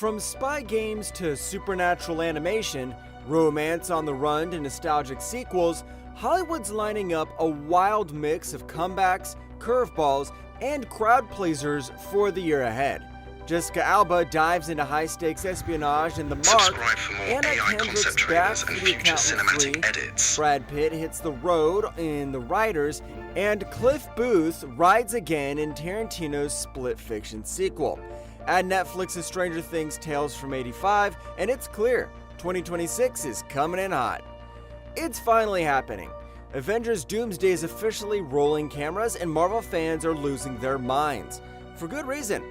From spy games to supernatural animation, romance on the run to nostalgic sequels, Hollywood's lining up a wild mix of comebacks, curveballs, and crowd pleasers for the year ahead. Jessica Alba dives into high-stakes espionage in The Mark, Anna Kendrick's back for The Accountant 3, Brad Pitt hits the road in The Riders, and Cliff Booth rides again in Tarantino's split fiction sequel. Add Netflix's Stranger Things Tales from '85, and it's clear 2026 is coming in hot. It's finally happening. Avengers Doomsday is officially rolling cameras, and Marvel fans are losing their minds. For good reason.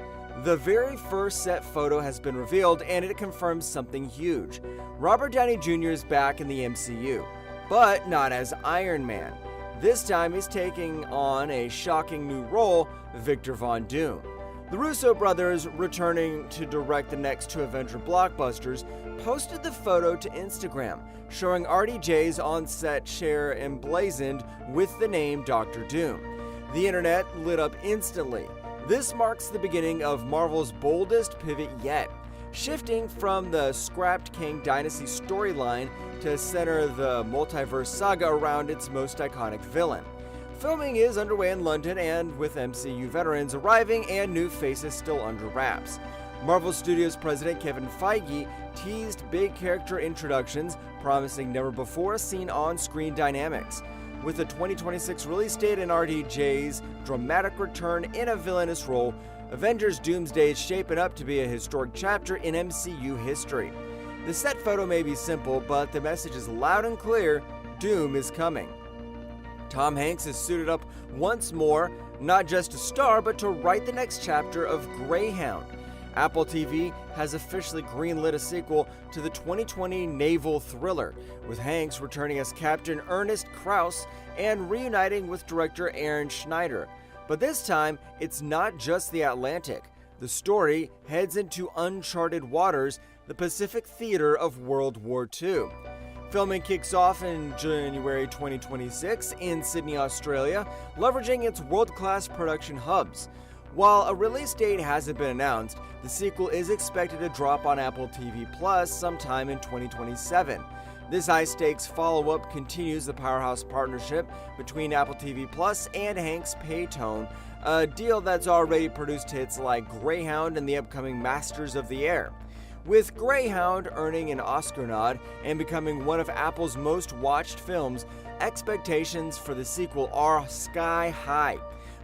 The very first set photo has been revealed, and it confirms something huge. Robert Downey Jr. is back in the MCU, but not as Iron Man. This time he's taking on a shocking new role, Victor Von Doom. The Russo brothers, returning to direct the next two Avenger blockbusters, posted the photo to Instagram, showing RDJ's on-set chair emblazoned with the name Dr. Doom. The internet lit up instantly. This marks the beginning of Marvel's boldest pivot yet, shifting from the scrapped Kang Dynasty storyline to center the multiverse saga around its most iconic villain. Filming is underway in London, and with MCU veterans arriving and new faces still under wraps. Marvel Studios president Kevin Feige teased big character introductions, promising never-before-seen on-screen dynamics. With a 2026 release date and RDJ's dramatic return in a villainous role, Avengers Doomsday is shaping up to be a historic chapter in MCU history. The set photo may be simple, but the message is loud and clear: Doom is coming. Tom Hanks is suited up once more, not just to star, but to write the next chapter of Greyhound. Apple TV has officially greenlit a sequel to the 2020 naval thriller, with Hanks returning as Captain Ernest Krause and reuniting with director Aaron Schneider. But this time, it's not just the Atlantic. The story heads into uncharted waters, the Pacific theater of World War II. Filming kicks off in January 2026 in Sydney, Australia, leveraging its world-class production hubs. While a release date hasn't been announced, the sequel is expected to drop on Apple TV Plus sometime in 2027. This high-stakes follow-up continues the powerhouse partnership between Apple TV Plus and Hanks Paytone, a deal that's already produced hits like Greyhound and the upcoming Masters of the Air. With Greyhound earning an Oscar nod and becoming one of Apple's most watched films, expectations for the sequel are sky high.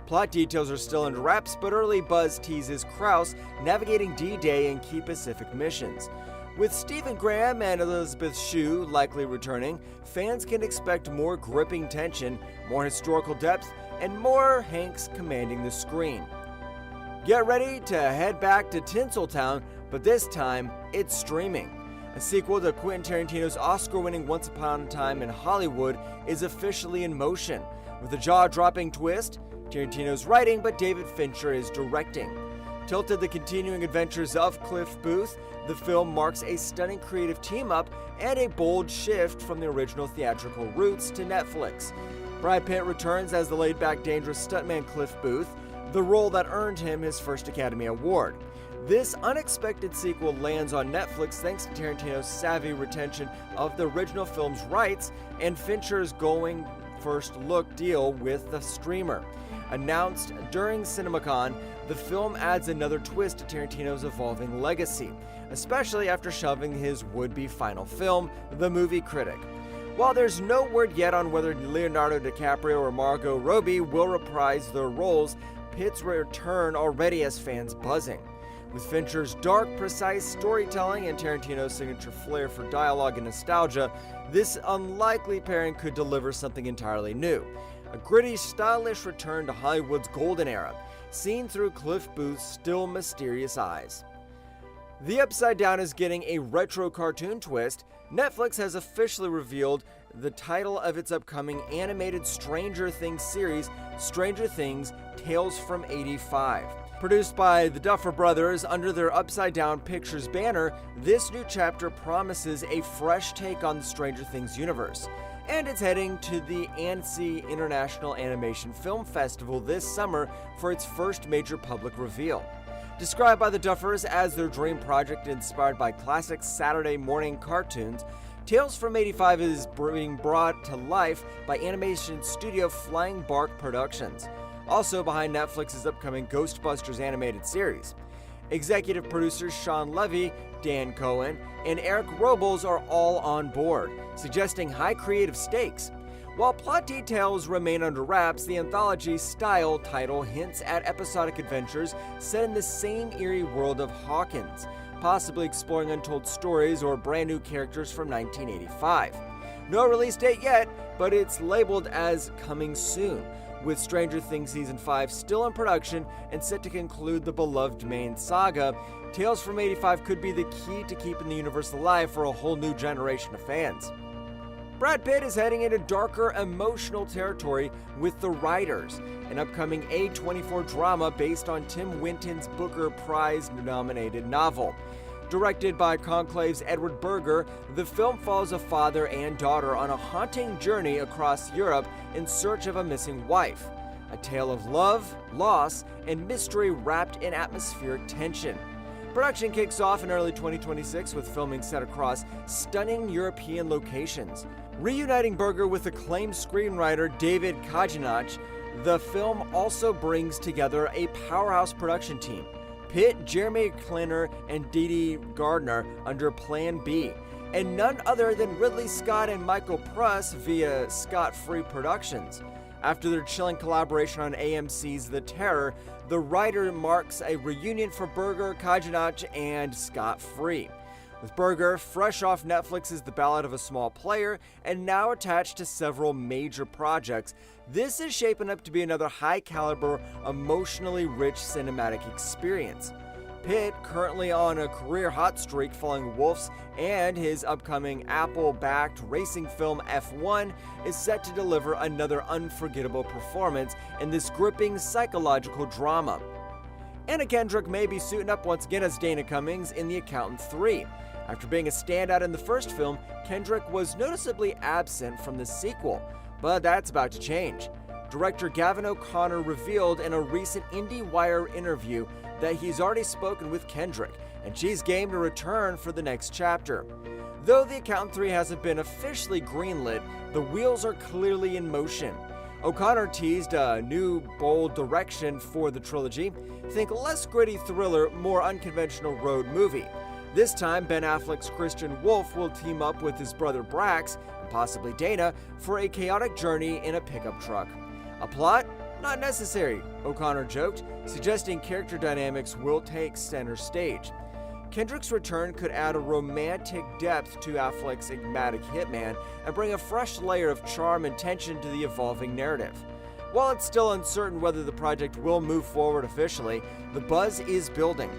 Plot details are still under wraps, but early buzz teases Krause navigating D-Day and key Pacific missions. With Stephen Graham and Elizabeth Shue likely returning, fans can expect more gripping tension, more historical depth, and more Hanks commanding the screen. Get ready to head back to Tinseltown, but this time, it's streaming. A sequel to Quentin Tarantino's Oscar-winning Once Upon a Time in Hollywood is officially in motion. With a jaw-dropping twist, Tarantino's writing, but David Fincher is directing. Tilted the continuing adventures of Cliff Booth, the film marks a stunning creative team-up and a bold shift from the original theatrical roots to Netflix. Brad Pitt returns as the laid-back, dangerous stuntman Cliff Booth, the role that earned him his first Academy Award. This unexpected sequel lands on Netflix thanks to Tarantino's savvy retention of the original film's rights and Fincher's going first look deal with the streamer. Announced during CinemaCon, the film adds another twist to Tarantino's evolving legacy, especially after shelving his would-be final film, The Movie Critic. While there's no word yet on whether Leonardo DiCaprio or Margot Robbie will reprise their roles, Pitt's return already has fans buzzing. With Fincher's dark, precise storytelling and Tarantino's signature flair for dialogue and nostalgia, this unlikely pairing could deliver something entirely new. A gritty, stylish return to Hollywood's golden era, seen through Cliff Booth's still mysterious eyes. The Upside Down is getting a retro cartoon twist. Netflix has officially revealed the title of its upcoming animated Stranger Things series, Stranger Things Tales from '85. Produced by the Duffer Brothers under their Upside Down Pictures banner, this new chapter promises a fresh take on the Stranger Things universe. And it's heading to the Annecy International Animation Film Festival this summer for its first major public reveal. Described by the Duffers as their dream project inspired by classic Saturday morning cartoons, Tales from '85 is being brought to life by animation studio Flying Bark Productions, also behind Netflix's upcoming Ghostbusters animated series. Executive producers Sean Levy, Dan Cohen, and Eric Robles are all on board, suggesting high creative stakes. While plot details remain under wraps, the anthology-style title hints at episodic adventures set in the same eerie world of Hawkins, possibly exploring untold stories or brand new characters from 1985. No release date yet, but it's labeled as coming soon, with Stranger Things Season 5 still in production and set to conclude the beloved main saga. Tales from '85 could be the key to keeping the universe alive for a whole new generation of fans. Brad Pitt is heading into darker emotional territory with The Writers, an upcoming A24 drama based on Tim Winton's Booker Prize-nominated novel. Directed by Conclave's Edward Berger, the film follows a father and daughter on a haunting journey across Europe in search of a missing wife. A tale of love, loss, and mystery wrapped in atmospheric tension. Production kicks off in early 2026 with filming set across stunning European locations. Reuniting Berger with acclaimed screenwriter David Kajinach, the film also brings together a powerhouse production team. Pitt, Jeremy Klinner, and Dee Dee Gardner under Plan B, and none other than Ridley Scott and Michael Pruss via Scott Free Productions. After their chilling collaboration on AMC's The Terror, The Writer marks a reunion for Berger, Kajinach, and Scott Free. With Berger fresh off Netflix's The Ballad of a Small Player and now attached to several major projects, this is shaping up to be another high-caliber, emotionally rich cinematic experience. Pitt, currently on a career hot streak following Wolf's and his upcoming Apple-backed racing film F1, is set to deliver another unforgettable performance in this gripping psychological drama. Anna Kendrick may be suiting up once again as Dana Cummings in The Accountant 3. After being a standout in the first film, Kendrick was noticeably absent from the sequel, but that's about to change. Director Gavin O'Connor revealed in a recent IndieWire interview that he's already spoken with Kendrick, and she's game to return for the next chapter. Though The Accountant 3 hasn't been officially greenlit, the wheels are clearly in motion. O'Connor teased a new, bold direction for the trilogy. Think less gritty thriller, more unconventional road movie. This time, Ben Affleck's Christian Wolf will team up with his brother Brax, and possibly Dana, for a chaotic journey in a pickup truck. A plot? Not necessary, O'Connor joked, suggesting character dynamics will take center stage. Kendrick's return could add a romantic depth to Affleck's enigmatic hitman and bring a fresh layer of charm and tension to the evolving narrative. While it's still uncertain whether the project will move forward officially, the buzz is building.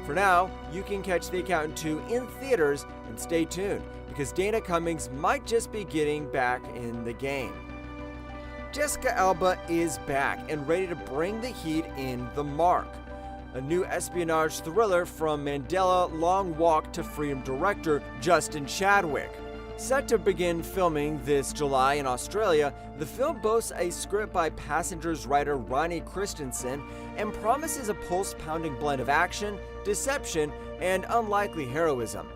For now, you can catch The Accountant 2 in theaters and stay tuned, because Dana Cummings might just be getting back in the game. Jessica Alba is back and ready to bring the heat in The Mark, a new espionage thriller from Mandela Long Walk to Freedom director Justin Chadwick. Set to begin filming this July in Australia, the film boasts a script by Passengers writer Ronnie Christensen and promises a pulse-pounding blend of action, deception, and unlikely heroism.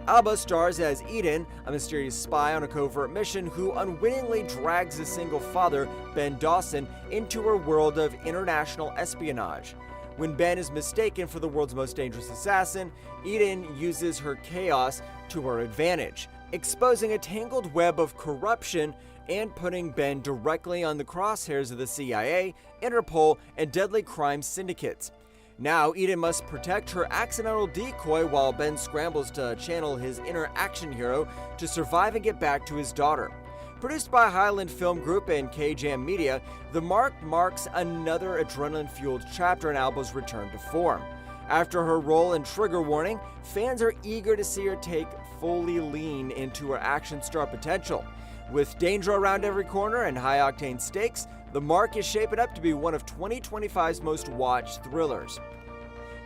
Alba stars as Eden, a mysterious spy on a covert mission who unwittingly drags a single father, Ben Dawson, into her world of international espionage. When Ben is mistaken for the world's most dangerous assassin, Eden uses her chaos to her advantage, exposing a tangled web of corruption and putting Ben directly on the crosshairs of the CIA, Interpol, and deadly crime syndicates. Now, Eden must protect her accidental decoy while Ben scrambles to channel his inner action hero to survive and get back to his daughter. Produced by Highland Film Group and K-Jam Media, The Mark marks another adrenaline-fueled chapter in Alba's return to form. After her role in Trigger Warning, fans are eager to see her take fully lean into her action star potential. With danger around every corner and high-octane stakes, The Mark is shaping up to be one of 2025's most watched thrillers.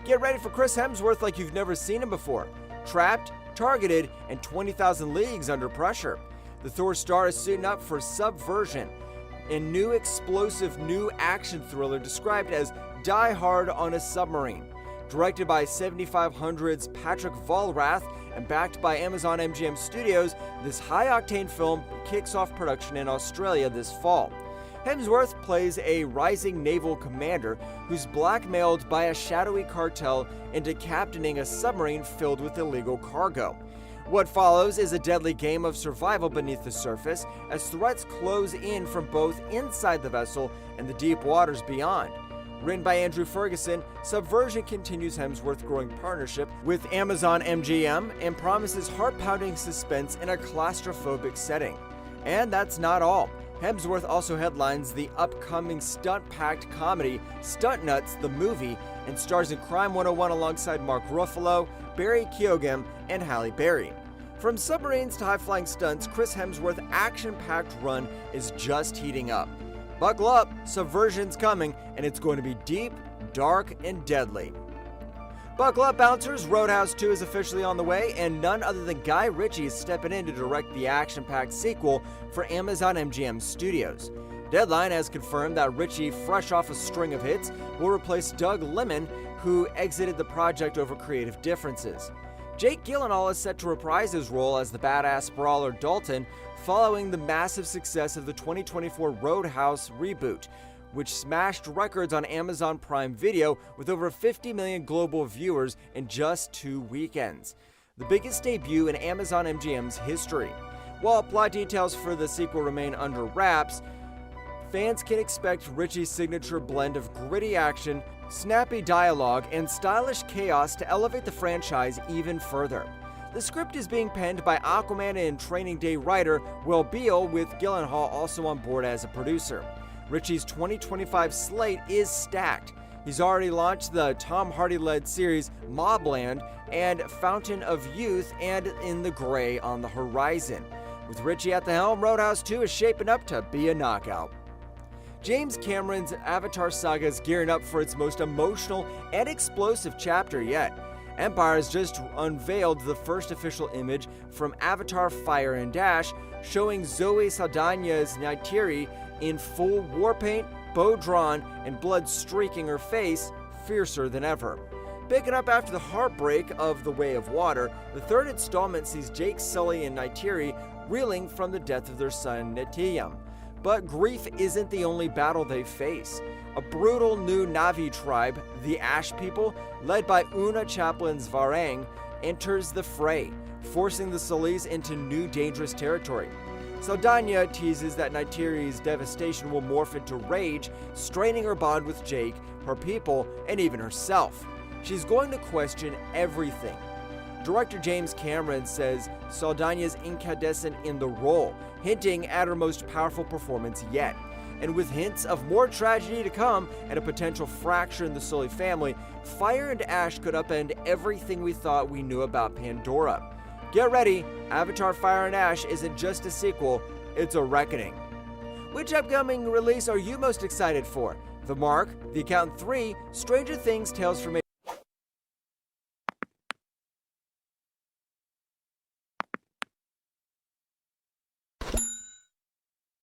Get ready for Chris Hemsworth like you've never seen him before. Trapped, targeted, and 20,000 leagues under pressure. The Thor star is suiting up for Subversion, a new explosive new action thriller described as Die Hard on a submarine. Directed by 7500's Patrick Vollrath and backed by Amazon MGM Studios, this high-octane film kicks off production in Australia this fall. Hemsworth plays a rising naval commander who's blackmailed by a shadowy cartel into captaining a submarine filled with illegal cargo. What follows is a deadly game of survival beneath the surface as threats close in from both inside the vessel and the deep waters beyond. Written by Andrew Ferguson, Subversion continues Hemsworth's growing partnership with Amazon MGM and promises heart-pounding suspense in a claustrophobic setting. And that's not all. Hemsworth also headlines the upcoming stunt-packed comedy Stunt Nuts the Movie and stars in Crime 101 alongside Mark Ruffalo, Barry Keoghan, and Halle Berry. From submarines to high-flying stunts, Chris Hemsworth's action-packed run is just heating up. Buckle up, Subversion's coming, and it's going to be deep, dark, and deadly. Buckle up, bouncers! Roadhouse 2 is officially on the way, and none other than Guy Ritchie is stepping in to direct the action-packed sequel for Amazon MGM Studios. Deadline has confirmed that Ritchie, fresh off a string of hits, will replace Doug Liman, who exited the project over creative differences. Jake Gyllenhaal is set to reprise his role as the badass brawler Dalton following the massive success of the 2024 Roadhouse reboot, which smashed records on Amazon Prime Video with over 50 million global viewers in just 2 weekends, the biggest debut in Amazon MGM's history. While plot details for the sequel remain under wraps, fans can expect Ritchie's signature blend of gritty action, snappy dialogue, and stylish chaos to elevate the franchise even further. The script is being penned by Aquaman and Training Day writer Will Beall, with Gyllenhaal also on board as a producer. Ritchie's 2025 slate is stacked. He's already launched the Tom Hardy-led series Mobland and Fountain of Youth and In the Gray on the horizon. With Ritchie at the helm, Roadhouse 2 is shaping up to be a knockout. James Cameron's Avatar saga is gearing up for its most emotional and explosive chapter yet. Empire has just unveiled the first official image from Avatar Fire and Ash, showing Zoe Saldana's Neytiri in full war paint, bow drawn, and blood streaking her face, fiercer than ever. Picking up after the heartbreak of The Way of Water, the third installment sees Jake Sully and Neytiri reeling from the death of their son Neteyam. But grief isn't the only battle they face. A brutal new Na'vi tribe, the Ash People, led by Una Chaplin's Varang, enters the fray, forcing the Sullys into new dangerous territory. Saldana teases that Neytiri's devastation will morph into rage, straining her bond with Jake, her people, and even herself. She's going to question everything. Director James Cameron says Saldana's incandescent in the role, hinting at her most powerful performance yet. And with hints of more tragedy to come and a potential fracture in the Sully family, Fire and Ash could upend everything we thought we knew about Pandora. Get ready, Avatar Fire and Ash isn't just a sequel, it's a reckoning. Which upcoming release are you most excited for? The Mark, The Accountant 3, Stranger Things Tales from